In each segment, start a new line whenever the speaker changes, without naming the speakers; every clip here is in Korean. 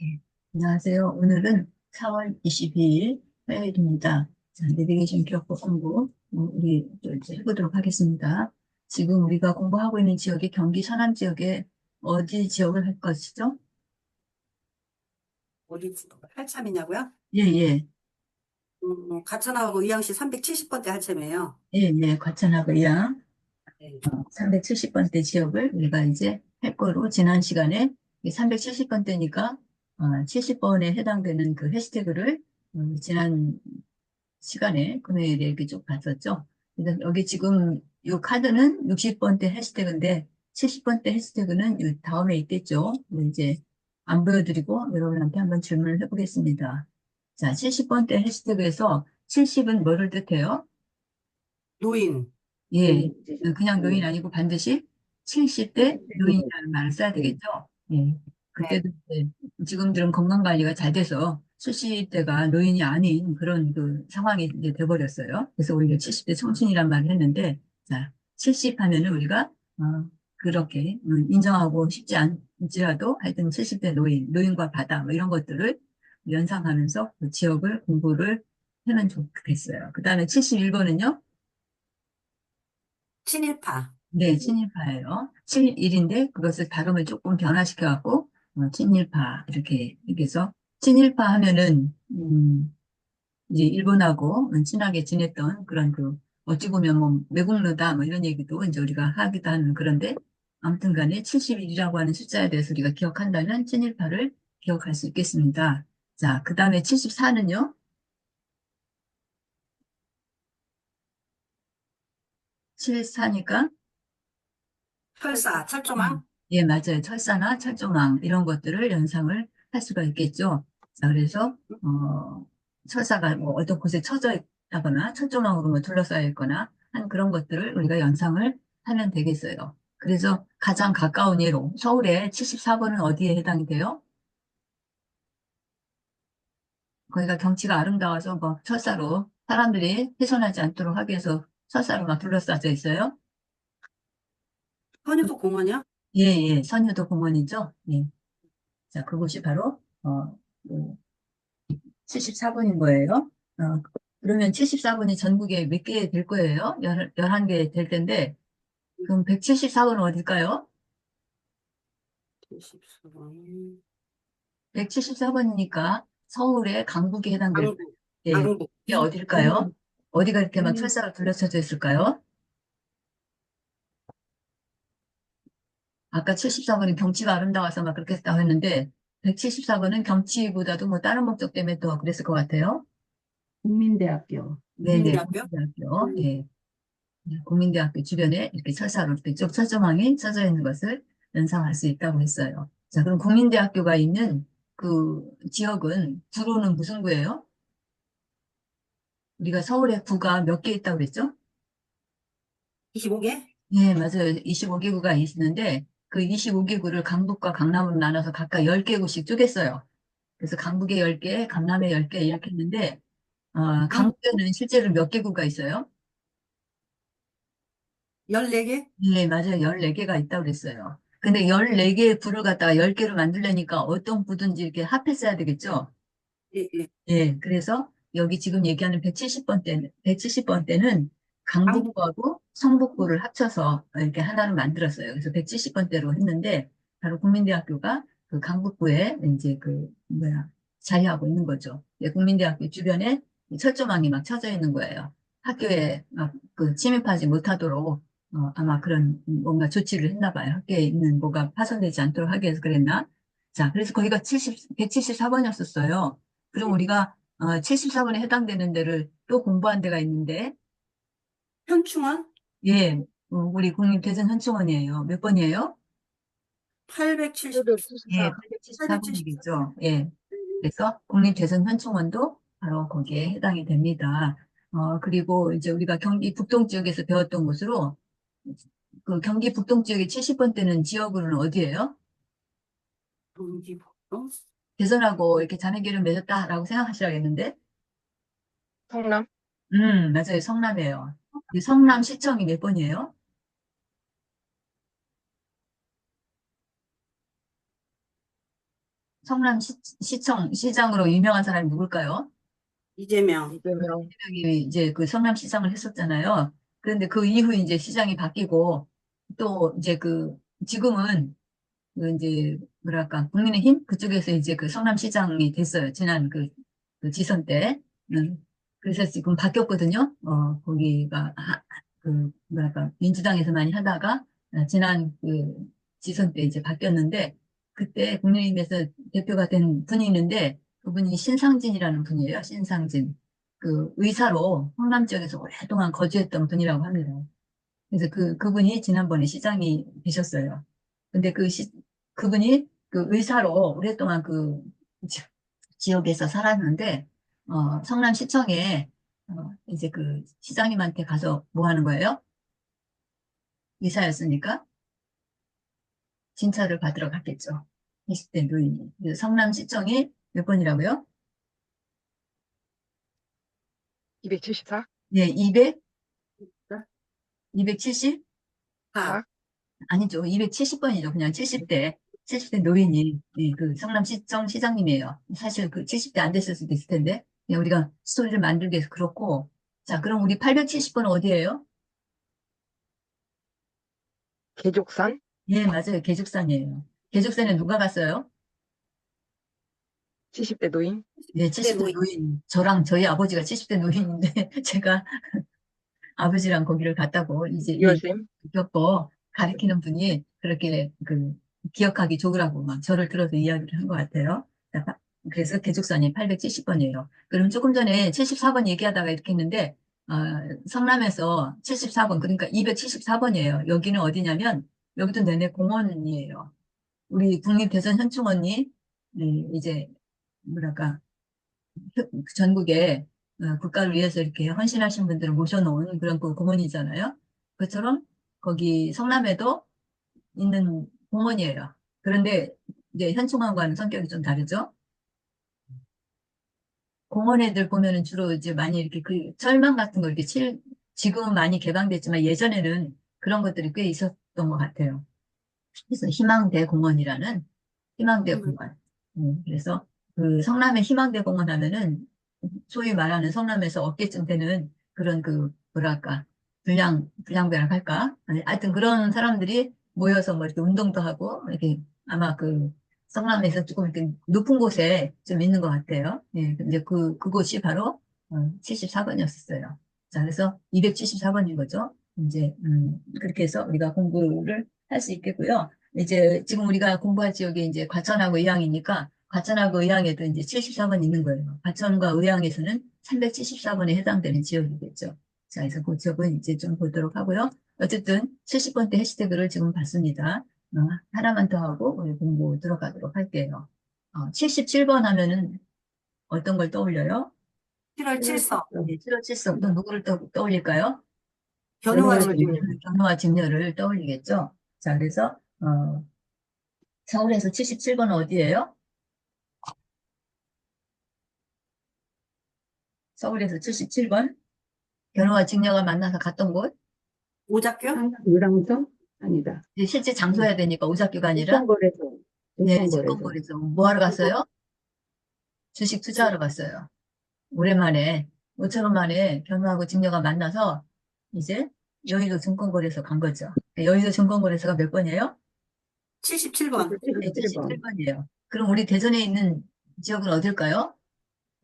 네, 안녕하세요. 오늘은 4월 22일 화요일입니다. 자, 내비게이션 기억법 공부 우리 또 이제 해보도록 하겠습니다. 지금 우리가 공부하고 있는 지역이 경기 서남 지역에 어디 지역을 할 것이죠?
어디 할참이냐고요?
예, 예,
가천하고 의왕시 370번대 할참이에요.
예, 예, 과천하고 이랑
네.
370번대 지역을 우리가 이제 할 거로 지난 시간에 370번대니까 70번에 해당되는 그 해시태그를 지난 시간에 금요일에 이렇게 쭉 봤었죠. 그래서 여기 지금 이 카드는 60번대 해시태그인데 70번대 해시태그는 이 다음에 있겠죠. 이제 안 보여드리고 여러분한테 한번 질문을 해보겠습니다. 자, 70번대 해시태그에서 70은 뭐를 뜻해요?
노인.
예, 그냥 노인 아니고 반드시 70대 노인이라는 말을 써야 되겠죠. 예,
네.
그때도 이제 지금들은 건강관리가 잘 돼서 70대가 노인이 아닌 그런 그 상황이 이제 돼버렸어요. 그래서 우리가 70대 청춘이란 말을 했는데, 자, 70 하면은 우리가, 그렇게 인정하고 싶지 않지라도 하여튼 70대 노인, 노인과 바다 뭐 이런 것들을 연상하면서 그 지역을 공부를 하면 좋겠어요. 그 다음에 71번은요?
친일파.
네, 친일파예요. 친일인데 그것을 발음을 조금 변화시켜갖고 친일파 이렇게 얘기해서 친일파 하면은 이제 일본하고 친하게 지냈던 그런 그 어찌 보면 뭐 매국노다 뭐 이런 얘기도 이제 우리가 하기도 하는 그런데 아무튼간에 71이라고 하는 숫자에 대해서 우리가 기억한다면 친일파를 기억할 수 있겠습니다. 자, 그 다음에 74는요? 74니까
철사, 철조망.
예, 맞아요. 철사나 철조망 이런 것들을 연상을 할 수가 있겠죠. 자, 그래서 철사가 뭐 어떤 곳에 쳐져 있다거나 철조망으로 뭐 둘러싸여 있거나 한 그런 것들을 우리가 연상을 하면 되겠어요. 그래서 가장 가까운 예로 서울의 74번은 어디에 해당이 돼요? 거기가 경치가 아름다워서 뭐 철사로 사람들이 훼손하지 않도록 하기 위해서 철사로 막 둘러싸여 있어요.
선유도 공원이요?
예, 예, 선유도 공원이죠. 예. 자, 그곳이 바로 74번인 거예요. 그러면 74번이 전국에 몇 개 될 거예요? 11개 될 텐데, 그럼 174번은 어딜까요?
74번.
174번이니까 서울의 강북에 해당될 거예요.
강북.
예,
강북.
이게 어딜까요? 어디가 이렇게 막 철사로 둘러쳐져 있을까요? 아까 74번은 경치가 아름다워서 막 그렇게 했다고 했는데, 174번은 경치보다도 뭐 다른 목적 때문에 더 그랬을 것 같아요.
국민대학교.
네네,
국민대학교?
국민대학교. 예. 국민대학교 주변에 이렇게 철사로 이렇게 쭉 철조망이 쳐져 있는 것을 연상할 수 있다고 했어요. 자, 그럼 국민대학교가 있는 그 지역은 구로는 무슨 구예요? 우리가 서울에 구가 몇 개 있다고 그랬죠?
25개?
네, 맞아요. 25개 구가 있는데 그 25개 구를 강북과 강남으로 나눠서 각각 10개 구씩 쪼갰어요. 그래서 강북에 10개, 강남에 10개 이렇게 했는데 강북에는 실제로 몇 개 구가 있어요?
14개?
네, 맞아요. 14개가 있다고 그랬어요. 근데 14개의 부를 갖다가 10개로 만들려니까 어떤 부든지 이렇게 합했어야 되겠죠?
예, 예.
예, 그래서 여기 지금 얘기하는 170번대는
강북.
강북구하고 성북구를 합쳐서 이렇게 하나를 만들었어요. 그래서 170번대로 했는데, 바로 국민대학교가 그 강북구에 이제 그, 뭐야, 자리하고 있는 거죠. 예, 국민대학교 주변에 철조망이 막 쳐져 있는 거예요. 학교에 막 그 침입하지 못하도록, 아마 그런 뭔가 조치를 했나 봐요. 학교에 있는 뭐가 파손되지 않도록 하기 위해서 그랬나? 자, 그래서 거기가 174번이었었어요. 그럼 우리가 74번에 해당되는 데를 또 공부한 데가 있는데,
현충원?
예, 우리 국립대전현충원이에요. 몇 번이에요?
870.
예,
874.
874번이겠죠. 예. 그래서 국립대전현충원도 바로 거기에 해당이 됩니다. 그리고 이제 우리가 경기 북동 지역에서 배웠던 것으로 그 경기 북동 지역의 70번대는 지역으로는 어디예요?
경기북도?
대전하고 이렇게 자매교를 맺었다라고 생각하시라겠는데,
성남.
맞아요. 성남이에요. 이 성남시청이 몇 번이에요? 시장으로 유명한 사람이 누굴까요?
이재명.
이재명.
여기 이제 그 성남시장을 했었잖아요. 그런데 그 이후 이제 시장이 바뀌고 또 이제 지금은 그 이제 뭐랄까 국민의힘 그쪽에서 이제 그 성남시장이 됐어요. 지난 그 지선 때. 그래서 지금 바뀌었거든요. 거기가 그 뭐랄까 민주당에서 많이 하다가 지난 그 지선 때 이제 바뀌었는데 그때 국민의힘에서 대표가 된 분이 있는데 그분이 신상진이라는 분이에요. 신상진. 그 의사로 성남 지역에서 오랫동안 거주했던 분이라고 합니다. 그래서 그분이 지난번에 시장이 되셨어요. 근데 그분이 그 의사로 오랫동안 지역에서 살았는데, 성남시청에, 이제 그 시장님한테 가서 뭐 하는 거예요? 의사였으니까 진찰을 받으러 갔겠죠. 20대 노인이. 그래서 성남시청이 몇 번이라고요?
274?
네, 270?
아,
아니죠. 270번이죠. 그냥 70대 노인이, 예, 그 성남시청 시장님이에요. 사실 그 70대 안 됐을 수도 있을 텐데, 그냥 우리가 스토리를 만들기 위해서 그렇고, 자, 그럼 우리 870번은 어디예요?
계족산?
예, 맞아요. 계죽산이에요. 계죽산에 누가 갔어요?
70대 노인?
네, 70대 노인. 저랑 저희 아버지가 70대 노인인데, 제가 아버지랑 거기를 갔다고 이제
이월쌤?
겪고 가리키는 분이 그렇게 기억하기 좋으라고 막 저를 들어서 이야기를 한 것 같아요. 그래서 개족선이 870번이에요. 그럼 조금 전에 74번 얘기하다가 이렇게 했는데, 성남에서 74번, 그러니까 274번이에요. 여기는 어디냐면, 여기도 내내 공원이에요. 우리 국립대전현충원이, 이제, 뭐랄까, 전국에 국가를 위해서 이렇게 헌신하신 분들을 모셔놓은 그런 그 공원이잖아요. 그처럼 거기 성남에도 있는 공원이에요. 그런데 이제 현충원과는 성격이 좀 다르죠. 공원 애들 보면은 주로 이제 많이 이렇게 그 철망 같은 거 이렇게 지금은 많이 개방됐지만 예전에는 그런 것들이 꽤 있었던 것 같아요. 그래서 희망대 공원이라는 희망대 공원. 그래서 그 성남의 희망대 공원 하면은 소위 말하는 성남에서 어깨쯤 되는 그런 뭐랄까 불량배라 할까? 아니, 하여튼 그런 사람들이 모여서 뭐 이렇게 운동도 하고 이렇게 아마 성남에서 조금 이렇게 높은 곳에 좀 있는 것 같아요. 예, 이제 그곳이 바로 74번이었어요. 자, 그래서 274번인 거죠. 이제 그렇게 해서 우리가 공부를 할 수 있겠고요. 이제 지금 우리가 공부할 지역이 이제 과천하고 의왕이니까 과천하고 의왕에도 이제 74번 있는 거예요. 과천과 의왕에서는 374번에 해당되는 지역이겠죠. 자, 그래서 그 지역은 이제 좀 보도록 하고요. 어쨌든 70번대 해시태그를 지금 봤습니다. 하나만 더 하고 우리 공부 들어가도록 할게요. 77번 하면은 어떤 걸 떠올려요?
7월 7석.
네, 7월 7석 또 누구를 떠올릴까요?
견우와
견우와
직녀.
견우와 직녀를 떠올리겠죠. 자, 그래서 서울에서 77번은 어디예요? 서울에서 77번 견우와 직녀가 만나서 갔던 곳.
오작교?
유랑점? 아니다.
이제 실제 장소해야 되니까 오작교가 아니라
증권거래소.
네,
증권거래소.
증권거래소. 뭐 하러 갔어요? 주식 투자하러 갔어요. 오랜만에 5천 원 만에 견우하고 직녀가 만나서 이제 여의도 증권거래소 간 거죠. 여의도 증권거래소가 몇 번이에요?
77번.
77번.
77번이에요. 그럼 우리 대전에 있는 지역은 어딜까요?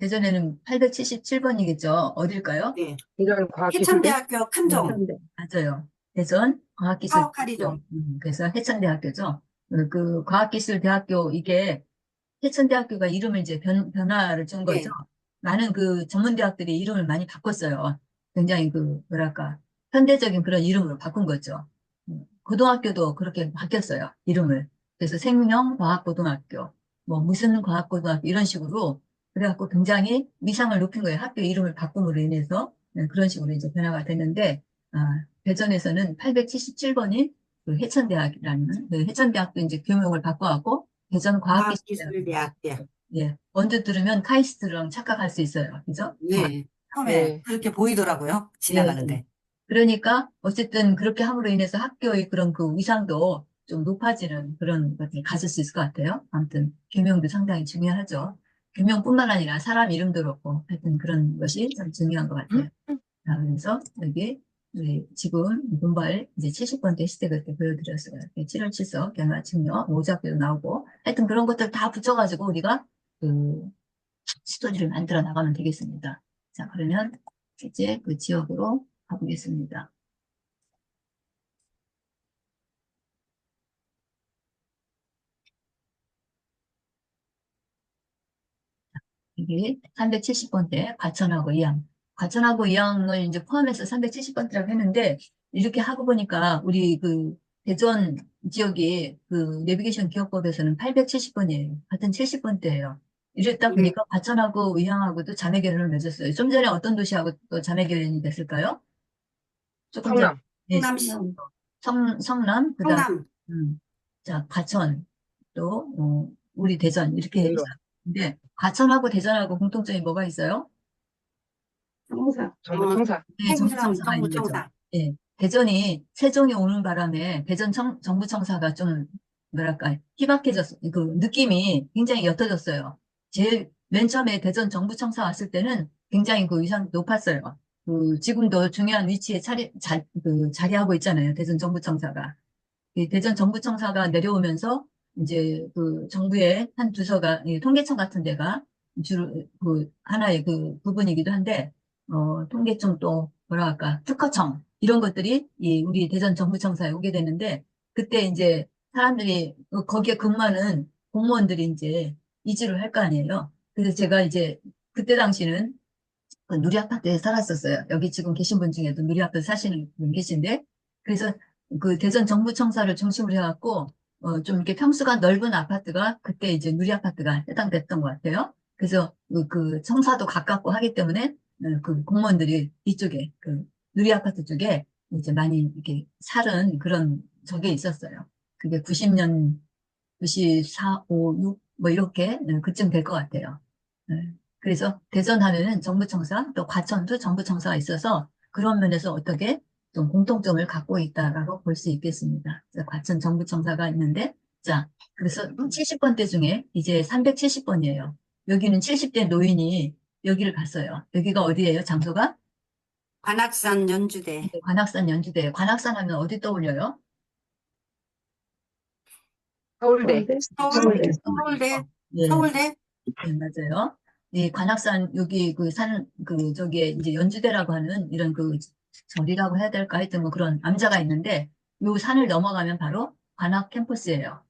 대전에는 877번이겠죠. 어딜까요?
네.
대전 과학기술대?
해천대학교 칸정.
현대.
맞아요. 대전 과학기술대학교.
사업카리죠.
그래서 해천대학교죠. 그 과학기술대학교 이게 해천대학교가 이름을 이제 변화를 준 거죠.
네.
많은 그 전문대학들이 이름을 많이 바꿨어요. 굉장히 뭐랄까 현대적인 그런 이름으로 바꾼 거죠. 고등학교도 그렇게 바뀌었어요. 이름을. 그래서 생명과학고등학교, 뭐 무슨 과학고등학교 이런 식으로 그래갖고 굉장히 위상을 높인 거예요. 학교 이름을 바꿈으로 인해서 그런 식으로 이제 변화가 됐는데 대전에서는 877번이 그 해천대학이라는 그 해천대학도 이제 교명을 바꿔갖고 대전과학기술대학.
과학기술대학교.
예, 먼저 들으면 카이스트랑 착각할 수 있어요. 그죠?
네. 처음에
네.
그렇게 보이더라고요.
예.
지나가는데.
그러니까 어쨌든 그렇게 함으로 인해서 학교의 그런 그 위상도 좀 높아지는 그런 것들을 가질 수 있을 것 같아요. 아무튼 교명도 상당히 중요하죠. 교명뿐만 아니라 사람 이름도 그렇고 하여튼 그런 것이 참 중요한 것 같아요. 자, 그래서 여기 우리 지금 분발 이제 70번째 시대 그때 보여드렸어요. 7월 7석, 견화 증여, 오작교도 나오고 하여튼 그런 것들 다 붙여가지고 우리가 그 스토리를 만들어 나가면 되겠습니다. 자, 그러면 이제 그 지역으로 가보겠습니다. 이게 370번대 과천하고 이양. 과천하고 이양을 이제 포함해서 370번대라고 했는데, 이렇게 하고 보니까 우리 그 대전 지역이 그 내비게이션 기억법에서는 870번이에요. 같은 70번대예요. 이랬다
네.
보니까 과천하고 의향하고도 자매 결연을 맺었어요. 좀 전에 어떤 도시하고 또 자매 결연이 됐을까요? 조금 전,
성남.
네,
성남시,
성남, 그 다음,
성남,
자, 과천, 또, 우리 대전, 이렇게
이런
있었는데, 과천하고 대전하고 공통점이 뭐가 있어요?
청사. 정부
어,
청사.
네,
행성,
정부청사가 있는 거죠.
정부청사.
예, 대전이 세종이 오는 바람에 대전 정부청사가 좀, 뭐랄까, 희박해졌어요. 그 느낌이 굉장히 옅어졌어요. 제일 맨 처음에 대전 정부청사 왔을 때는 굉장히 그 위상이 높았어요. 그 지금도 중요한 위치에 자리하고 있잖아요. 대전 정부청사가. 이 대전 정부청사가 내려오면서 이제 그 정부의 한 부서가 이 통계청 같은 데가 주로 그 하나의 그 부분이기도 한데 통계청 또 뭐라 할까 특허청 이런 것들이 이 우리 대전 정부청사에 오게 되는데 그때 이제 사람들이 거기에 근무하는 공무원들이 이제 이주를 할 거 아니에요. 그래서 제가 이제 그때 당시는 그 누리 아파트에 살았었어요. 여기 지금 계신 분 중에도 누리 아파트 사시는 분 계신데, 그래서 그 대전 정부청사를 중심으로 해갖고, 좀 이렇게 평수가 넓은 아파트가 그때 이제 누리 아파트가 해당됐던 것 같아요. 그래서 그 청사도 가깝고 하기 때문에, 그 공무원들이 이쪽에, 그 누리 아파트 쪽에 이제 많이 이렇게 살은 그런 적이 있었어요. 그게 90년, 94, 5, 6, 뭐 이렇게, 그쯤 될 것 같아요. 네. 그래서 대전 하면은 정부청사, 또 과천도 정부청사가 있어서 그런 면에서 어떻게 좀 공통점을 갖고 있다라고 볼 수 있겠습니다. 그래서 과천 정부청사가 있는데, 자, 그래서 70번대 중에 이제 370번이에요. 여기는 70대 노인이 여기를 갔어요. 여기가 어디예요? 장소가?
관악산 연주대,
관악산 연주대. 관악산 하면 어디 떠올려요?
서울대.
서울,
서울대.
서울대,
예.
서울대,
네, 맞아요. 이 관악산, 여기 그 산, 그, 저기에 이제 연주대라고 하는 이런 그 절이라고 해야 될까 하여튼 뭐 그런 암자가 있는데, 요 산을 넘어가면 바로 관악 캠퍼스예요.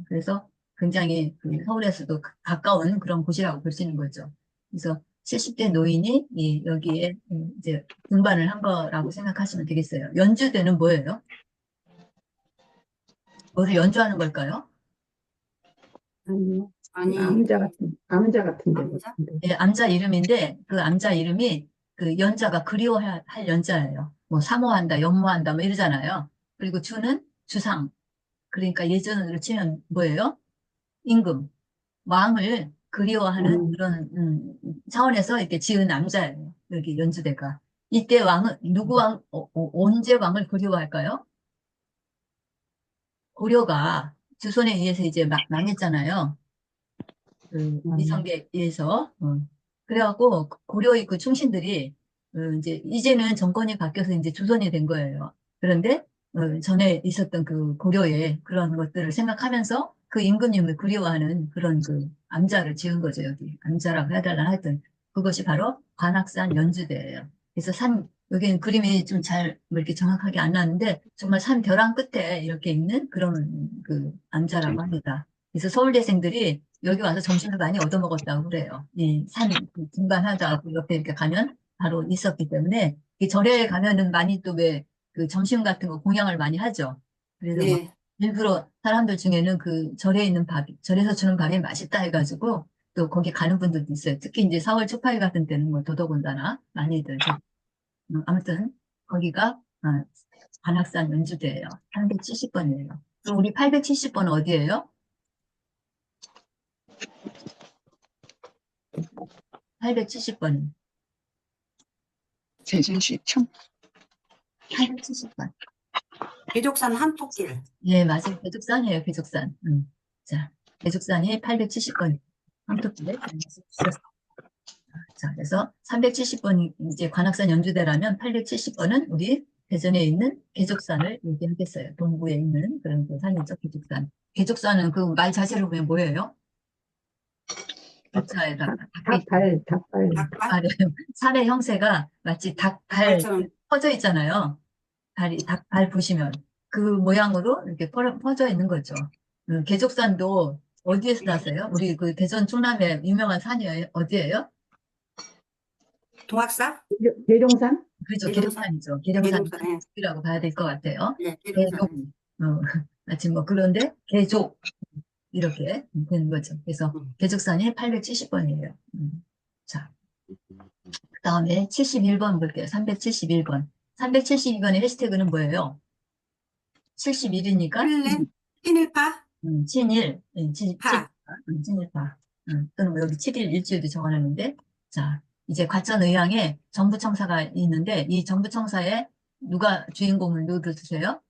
그래서 굉장히 그 서울에서도 가까운 그런 곳이라고 볼 수 있는 거죠. 그래서 70대 노인이 여기에 이제 등반을 한 거라고 생각하시면 되겠어요. 연주대는 뭐예요? 뭐를 연주하는 걸까요?
아니요.
아니,
암자 같은 데
남자?
같은데.
예, 암자 이름인데 그 암자 이름이 그 연자가 그리워할 연자예요. 뭐 사모한다, 연모한다 뭐 이러잖아요. 그리고 주는 주상. 그러니까 예전으로 치면 뭐예요? 임금, 왕을 그리워하는
음,
그런 차원에서 이렇게 지은 암자예요. 여기 연주대가. 이때 왕은 누구 언제 왕을 그리워할까요? 고려가 조선에 의해서 이제 망했잖아요. 그
음,
이성계에 의해서 그래갖고 고려의 그 충신들이 이제 이제는 정권이 바뀌어서 이제 조선이 된 거예요. 그런데 전에 있었던 그 고려의 그런 것들을 생각하면서 그 임금님을 그리워하는 그런 그 암자를 지은 거죠. 여기 암자라고 해달라 하여튼 그것이 바로 관악산 연주대예요. 그래서 산 여기는 그림이 좀 잘 뭐 이렇게 정확하게 안 나는데 정말 산 벼랑 끝에 이렇게 있는 그런 그 암자라고 합니다. 그래서 서울대생들이 여기 와서 점심을 많이 얻어먹었다고 그래요. 이 산 등반하다 그 옆에 이렇게 가면 바로 있었기 때문에 이 절에 가면은 많이 또 왜 그 점심 같은 거 공양을 많이 하죠. 그래서 막
네,
일부러 사람들 중에는 그 절에 있는 밥, 절에서 주는 밥이 맛있다 해가지고 또 거기 가는 분들도 있어요. 특히 이제 4월 초파일 같은 때는 뭐 더더군다나 많이들 아무튼 거기가 관악산 연주대예요. 370번이에요. 그럼 우리 870번 어디예요? 870번.
세진시청.
870번.
계족산 한토길.
예, 맞아요. 계족산이에요, 계족산. 자, 계족산이 870번. 황토길에 주셨어요. 자, 그래서 370번이 이제 관악산 연주대라면 870번은 우리 대전에 있는 계족산을 얘기하겠어요. 동구에 있는 그런 그 산이죠, 계족산. 계족산은 그 말 자체로 보면 뭐예요? 교차에다가 닭이
닭발.
닭발?
산의 형태가 마치 닭발
닭발처럼.
퍼져 있잖아요. 닭발 보시면 그 모양으로 이렇게 퍼져 있는 거죠. 계족산도 어디에서 나세요? 우리 그 대전 충남에 유명한 산이에요. 어디예요?
동학사?
계룡산?
그렇죠.
계룡산?
계룡산이죠. 계룡산
계룡산. 예.
이라고 봐야 될 것 같아요.
네, 계룡산.
계족, 어, 마치 뭐 그런데 계족 이렇게 되는 거죠. 그래서
음.
계족산이 870번이에요. 자, 그다음에 71번 볼게요. 371번. 372번의 해시태그는 뭐예요? 71이니까
신일? 신일파?
친일,
파.
친일파. 또는 뭐 여기 7일 일주일도 적어놨는데, 자, 이제 과천의향에 정부청사가 있는데, 이 정부청사에 누가 주인공을 누르세요?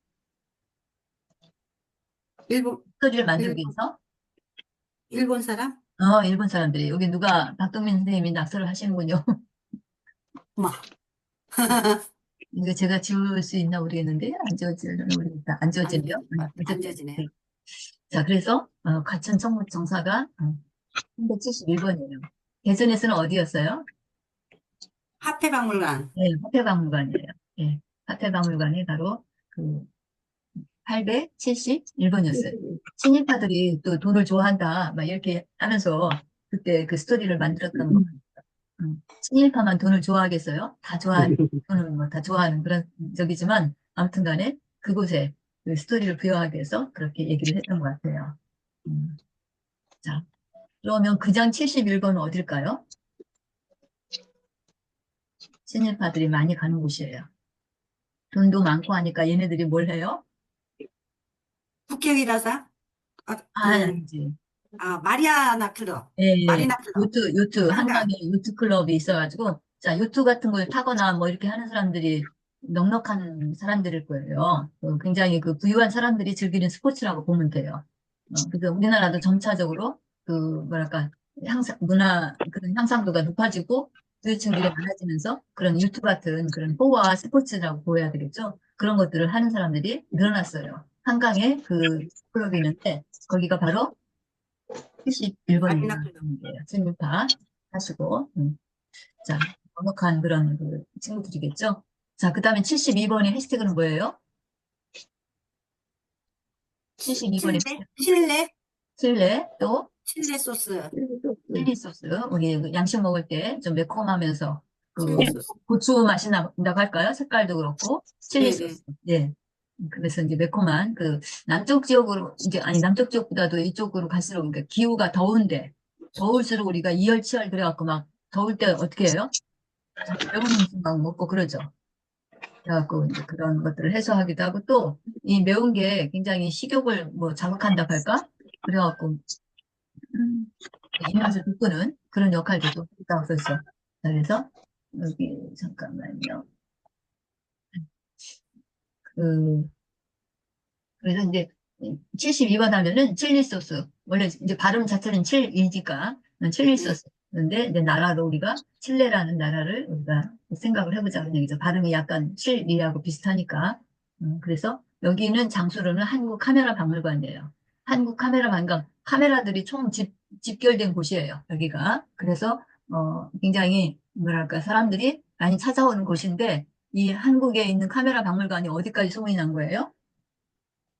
일본,
스토리를 만들기
일본,
위해서,
일본 사람?
일본 사람들이, 여기 누가, 박동민 선생님이 낙서를 하시는군요.
어머.
이거 제가 지울 수 있나 모르겠는데, 안 지워지려나 모르겠다. 안 지워지네요.
안
어쨌든.
져지네요.
네. 자, 그래서, 과천 정부청사가 371번이에요. 대전에서는 어디였어요?
화폐박물관.
네, 화폐박물관이에요. 예, 화폐박물관이 바로 그 871번이었어요. 친일파들이 또 돈을 좋아한다, 막 이렇게 하면서 그때 그 스토리를 만들었던 거. 친일파만 돈을 좋아하겠어요? 다 좋아하는, 돈을 뭐 다 좋아하는 그런 적이지만, 아무튼 간에 그곳에 그 스토리를 부여하기 위해서 그렇게 얘기를 했던 것 같아요. 음, 자, 그러면 그 장 71번은 어딜까요? 친일파들이 많이 가는 곳이에요. 돈도 많고 하니까 얘네들이 뭘 해요?
북경이라사? 그,
아니지.
마리아나 클럽.
예, 예.
마리나 클럽.
요트,
한강.
한강에 요트 클럽이 있어가지고, 자, 요트 같은 걸 타거나 뭐 이렇게 하는 사람들이 넉넉한 사람들일 거예요. 굉장히 그 부유한 사람들이 즐기는 스포츠라고 보면 돼요. 그래서 우리나라도 점차적으로 그, 뭐랄까, 그런 향상도가 높아지고, 부유층들이 많아지면서 그런 요트 같은 그런 호화 스포츠라고 보여야 되겠죠. 그런 것들을 하는 사람들이 늘어났어요. 한강에 그 클럽이 있는데, 거기가 바로
마리나
71번입니다.
클럽.
친일파 하시고, 자, 넉넉한 그런 그 친구들이겠죠. 자, 그 다음에 72번의 해시태그는 뭐예요? 72번의
칠레? 칠레?
칠레, 또
칠레 소스.
칠리 소스. 우리 그 양식 먹을 때 좀 매콤하면서 그
칠레 소스.
고추 맛이 난다고 할까요? 색깔도 그렇고,
예,
칠리
예.
소스. 예. 그래서 이제 매콤한 그 남쪽 지역으로 이제 아니 남쪽 지역보다도 이쪽으로 갈수록 그러니까 기후가 더운데 더울수록 우리가 이열치열 그래갖고 막 더울 때 어떻게 해요? 매운 음식 막 먹고 그러죠. 그래갖고 이제 그런 것들을 해소하기도 하고 또 이 매운 게 굉장히 식욕을 뭐 자극한다고 할까? 그래갖고 입맛을 돋구는 그런 역할도 또 있다고 그랬어. 자, 그래서 여기 잠깐만요. 그 그래서 이제 72번 하면은 칠리 소스. 원래 이제 발음 자체는 칠이니까 칠리
예.
소스인데 이제 나라로 우리가 칠레라는 나라를 우리가 생각을 해보자는 얘기죠. 발음이 약간 칠리하고 비슷하니까. 그래서 여기는 장소로는 한국 카메라 박물관이에요. 한국 카메라 박물관 카메라들이 총 집결된 곳이에요. 여기가. 그래서 굉장히 뭐랄까 사람들이 많이 찾아오는 곳인데 이 한국에 있는 카메라 박물관이 어디까지 소문이 난 거예요?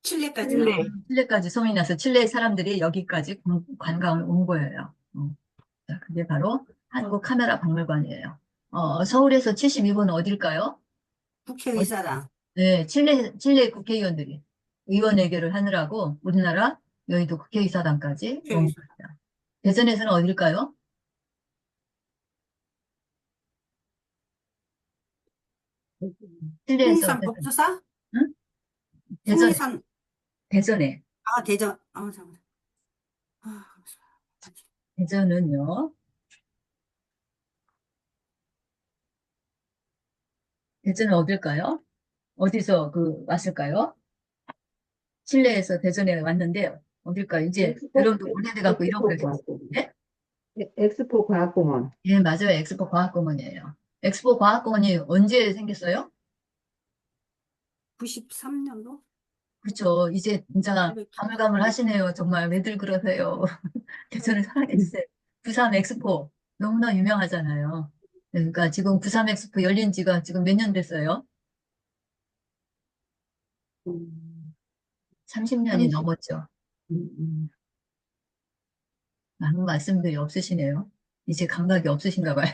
칠레까지요.
칠레까지 소문이 나서 칠레 사람들이 여기까지 관광을 온 거예요. 자, 그게 바로 한국 카메라 박물관이에요. 서울에서 72번은 어딜까요? 어,
국회의사당.
네, 칠레 국회의원들이 의원 외교를 하느라고 우리나라 여의도 국회의사당까지 온
국회의사.
겁니다. 대전에서는 어딜까요? 칠레에서
풍산 법주사?
응? 대전,
풍산,
대전에.
대전. 잠깐만. 아,
대전은요, 대전은 어딜까요? 어디서 왔을까요? 실내에서 대전에 왔는데, 어딜까? 이제 여러분도 오래돼갖고 잃어버렸어요.
과학공원.
예?
엑스포 과학공원.
예, 맞아요. 엑스포 과학공원이에요. 엑스포 과학공원이 언제 생겼어요?
93년도?
그렇죠. 이제 진짜 가물가물하시네요. 정말 왜들 그러세요? 대전을 사랑해주세요. 93 엑스포 너무나 유명하잖아요. 그러니까 지금 93 엑스포 열린 지가 지금 몇 년 됐어요?
음,
30년이
30.
넘었죠.
음.
아무 말씀들이 없으시네요. 이제 감각이 없으신가 봐요.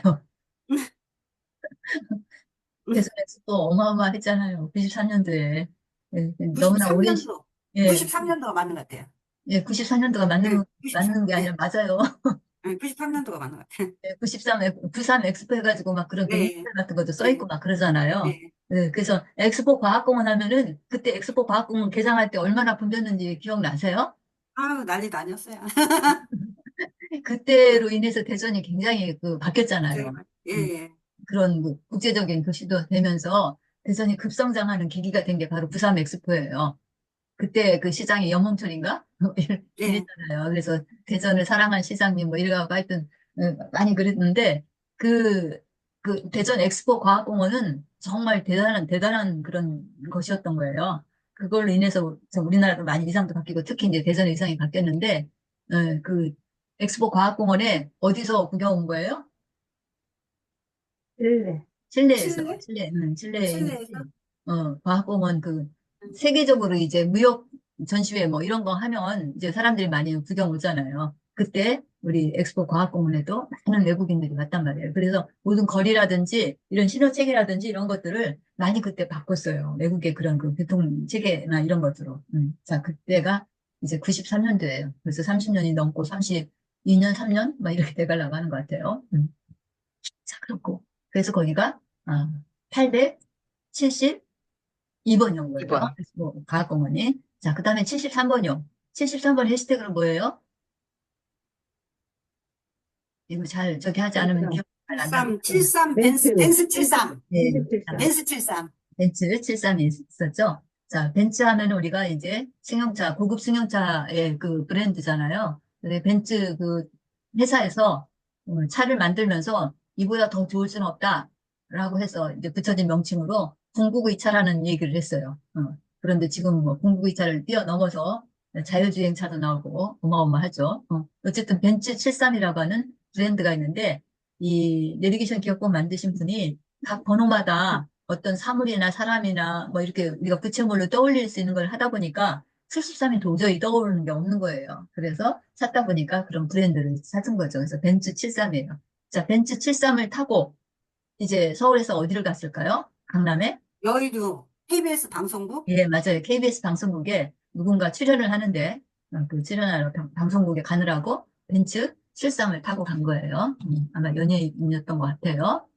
대전 엑스포 어마어마했잖아요. 93년도에. 너무나 오랜 시,
93년도.
예,
93년도가 맞는 것 같아요.
예, 93년도가
네,
맞는 게
네,
아니라 맞아요.
네, 93년도가 맞는 것 같아요.
93, 93 엑스포 해가지고 막 그런
네,
동영상 같은 것도 써
네,
있고 막 그러잖아요.
네.
네, 그래서 엑스포 과학공원 하면은 그때 엑스포 과학공원 개장할 때 얼마나 붐볐는지 기억나세요?
아유, 난리 다녔어요.
그때로 인해서 대전이 굉장히 바뀌었잖아요.
예,
음,
예.
그런 국제적인 도시도 되면서 대전이 급성장하는 계기가 된 게 바로 93 엑스포예요. 그때 그 시장이 염홍철인가?
예.
이랬잖아요. 그래서 대전을 사랑한 시장님 뭐 이래가지고 하여튼 많이 그랬는데 그, 그 대전 엑스포 과학공원은 정말 대단한 그런 것이었던 거예요. 그걸로 인해서 우리나라도 많이 위상도 바뀌고 특히 이제 대전의 위상이 바뀌었는데 그 엑스포 과학공원에 어디서 구경 온 거예요?
실내.
실내에서,
실내?
실내에 있는,
실내에서?
과학공원 세계적으로 이제 무역 전시회 뭐 이런 거 하면 이제 사람들이 많이 구경 오잖아요. 그때 우리 엑스포 과학공원에도 많은 외국인들이 왔단 말이에요. 그래서 모든 거리라든지 이런 신호체계라든지 이런 것들을 많이 그때 바꿨어요. 외국의 그런 그 교통 체계나 이런 것으로. 자, 그때가 이제 93년도예요. 그래서 30년이 넘고 32년, 3년? 막 이렇게 돼가려고 하는 것 같아요. 자, 그렇고. 그래서 거기가 872번이온 거예요.
2번.
그래서 뭐 과학공원이. 자, 그 다음에 73번이요. 73번 해시태그는 뭐예요? 이거 잘 저기 하지 않으면 기억 잘안 나요.
73,
벤츠.
벤스 73.
네,
벤츠
벤스 73.
벤츠 73이 있었죠. 자, 벤츠 하면 우리가 이제 승용차, 고급 승용차의 그 브랜드잖아요. 근데 벤츠 그 회사에서 차를 만들면서 이보다 더 좋을 수는 없다라고 해서 이제 붙여진 명칭으로 공구구이차라는 얘기를 했어요. 그런데 지금 뭐 공구구이차를 뛰어넘어서 자율주행차도 나오고 어마어마하죠. 어쨌든 벤츠 73이라고 하는 브랜드가 있는데 이 내비게이션 기어폰 만드신 분이 각 번호마다 어떤 사물이나 사람이나 뭐 이렇게 우리가 구체물로 떠올릴 수 있는 걸 하다 보니까 73이 도저히 떠오르는 게 없는 거예요. 그래서 찾다 보니까 그런 브랜드를 찾은 거죠. 그래서 벤츠 73이에요. 자, 벤츠 73을 타고 이제 서울에서 어디를 갔을까요? 강남에?
여의도 KBS 방송국?
예, 맞아요. KBS 방송국에 누군가 출연을 하는데 그 출연하러 방송국에 가느라고 벤츠 73을 타고 간 거예요. 아마 연예인이었던 것 같아요.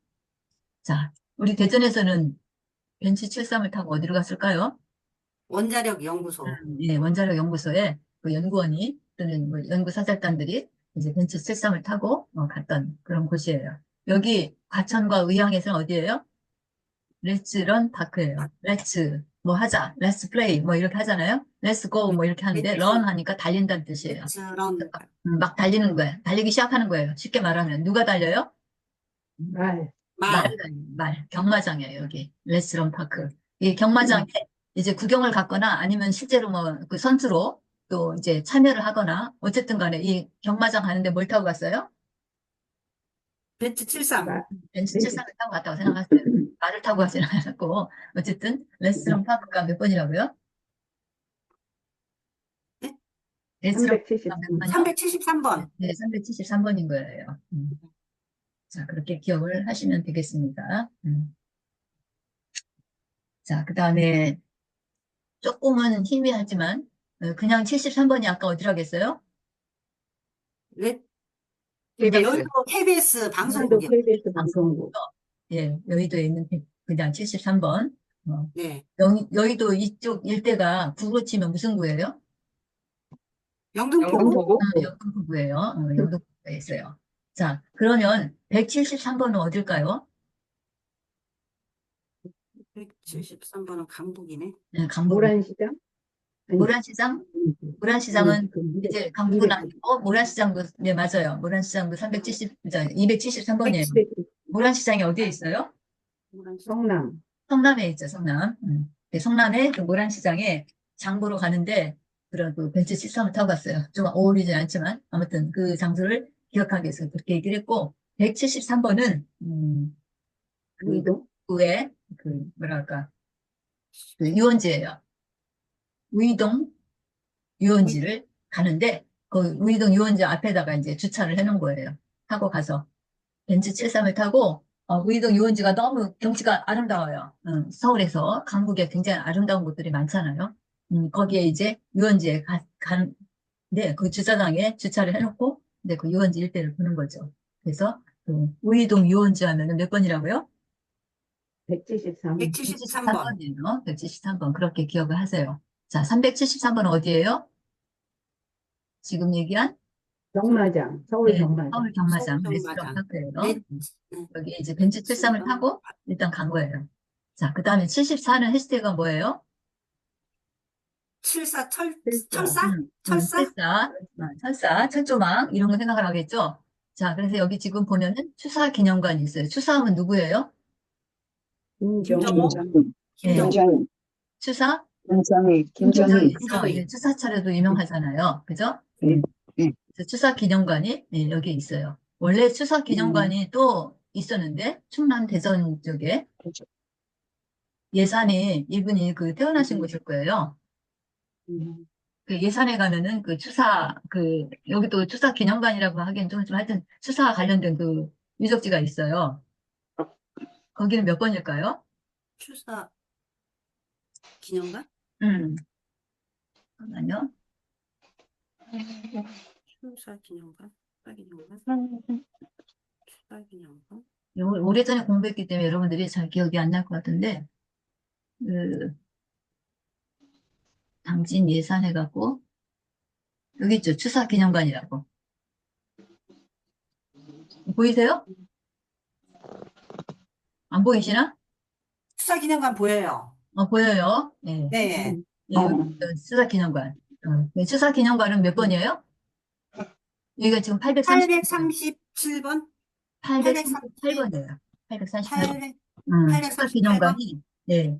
자, 우리 대전에서는 벤츠 73을 타고 어디로 갔을까요?
원자력 연구소.
예, 원자력 연구소에 그 연구원이 또는 뭐 연구 사절단들이 이제 벤츠 73을 타고 갔던 그런 곳이에요. 여기 과천과 의왕에서는 어디예요? 렛츠 런 파크예요. 렛츠 뭐 하자, 렛츠 플레이 뭐 이렇게 하잖아요. 렛츠 고 뭐 이렇게 하는데 런 하니까 달린다는 뜻이에요.
렛츠런.
막 달리는 거예요. 달리기 시작하는 거예요. 쉽게 말하면 누가 달려요?
말.
말이
말.
달려요. 말. 경마장이에요, 여기. 렛츠 런 파크. 이 경마장에 이제 구경을 갔거나 아니면 실제로 뭐 그 선수로 또 이제 참여를 하거나 어쨌든 간에 이 경마장 가는데 뭘 타고 갔어요?
벤츠 73.
말.
벤츠
벤츠.
73을 타고 갔다고 생각하세요. 말을 타고 가지는 않았고 어쨌든 레스토랑 파크가 몇 번이라고요?
네?
레스토랑 파크가 몇
373.
번이요?
373번.
네, 373번인 거예요. 자, 그렇게 기억을 하시면 되겠습니다. 자, 그 다음에 조금은 희미하지만 그냥 73번이 아까 어디라고 했어요?
렛,
KBS.
여의도 KBS
여의도
방송국이요.
KBS 방송국.
예, 여의도에 있는 그냥 73번.
네.
여의도 이쪽 일대가 구로 치면 무슨 구예요?
영등포구?
영등포구?
영등포구예요. 영등포구에 있어요. 자, 그러면 173번은 어딜까요?
173번은 강북이네.
네, 강북.
모란시장.
모란시장? 모란시장은 이제 강북은 아니고, 모란시장도, 네, 맞아요. 모란시장도 273번이에요. 모란시장이 어디에 있어요?
성남.
성남에 있죠, 성남. 네, 성남에 그 모란시장에 장보러 가는데, 그런 그 벤츠 73을 타고 갔어요. 좀 어울리진 않지만, 아무튼 그 장소를 기억하기 위해서 그렇게 얘기를 했고, 173번은, 그,
우이동?
구에, 뭐랄까, 그 유원지예요. 우이동 유원지를 가는데, 그 우이동 유원지 앞에다가 이제 주차를 해놓은 거예요. 타고 가서. 벤츠 73을 타고 우이동 유원지가 너무 경치가 아름다워요. 서울에서 강북에 굉장히 아름다운 곳들이 많잖아요. 거기에 이제 유원지에 가는데 그 주차장에 주차를 해놓고 근데 그 유원지 일대를 보는 거죠. 그래서 그 우이동 유원지 하면은 몇 번이라고요?
173.
173번.
173번이에요. 173번 그렇게 기억을 하세요. 자, 373번은 어디예요? 지금 얘기한
경마장. 서울
네,
경마장.
서울 경마장
서울
레스토랑
경마장.
카페예요.
네.
여기 이제 벤츠 73을 타고 일단 간 거예요. 자, 그 다음에 74는 해시태그가 뭐예요?
74
필사.
철사? 철사?
철사, 철조망 이런 거 생각을 하겠죠? 자, 그래서 여기 지금 보면은 추사기념관이 있어요. 추사하면 누구예요?
김정호?
예,
김정호.
추사?
김정희,
김정희
김정희.
있죠? 예, 추사 차례도 유명하잖아요. 그죠?
네, 네.
그래서 추사기념관이 예, 여기 있어요. 원래 추사기념관이 또 있었는데 충남 대전 쪽에 예산에 이분이 그 태어나신 곳일 거예요. 그 예산에 가면은 그 여기 또 추사 기념관이라고 하기엔 좀 하여튼 추사 관련된 그 유적지가 있어요. 거기는 몇 번일까요?
추사 기념관?
잠깐만요.
추사 기념관? 추사 기념관? 추사 기념관?
오래전에 공부했기 때문에 여러분들이 잘 기억이 안 날 것 같은데, 그, 당진 예산해갖고, 여기 있죠. 추사 기념관이라고. 보이세요? 안 보이시나?
추사 기념관 보여요.
보여요. 예.
네.
예, 여기 추사 기념관. 네, 추사 기념관은 몇 번이에요? 여기가 지금
837번?
838번이에요. 838번. 추가
838번?
기념관이, 네,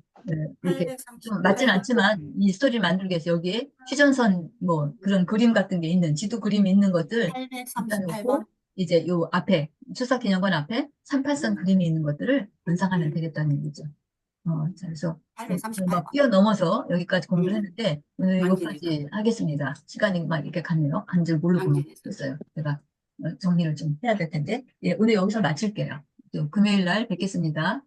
이렇게 좀 맞진
838번?
않지만, 이 스토리를 만들기 위해서 여기에 휴전선, 뭐, 그런 그림 같은 게 있는, 지도 그림이 있는 것들, 갖다 놓고,
838번?
이제 요 앞에, 추사 기념관 앞에 38선 그림이 있는 것들을 연상하면 되겠다는 얘기죠. 자, 그래서 막
838번.
뛰어넘어서 여기까지 공부를 했는데, 오늘
완전히
이것까지 하겠습니다. 시간이 막 이렇게 갔네요. 간 줄 모르고
완전히.
있었어요. 제가 정리를 좀 해야 될 텐데, 예, 오늘 여기서 마칠게요. 또 금요일 날 뵙겠습니다.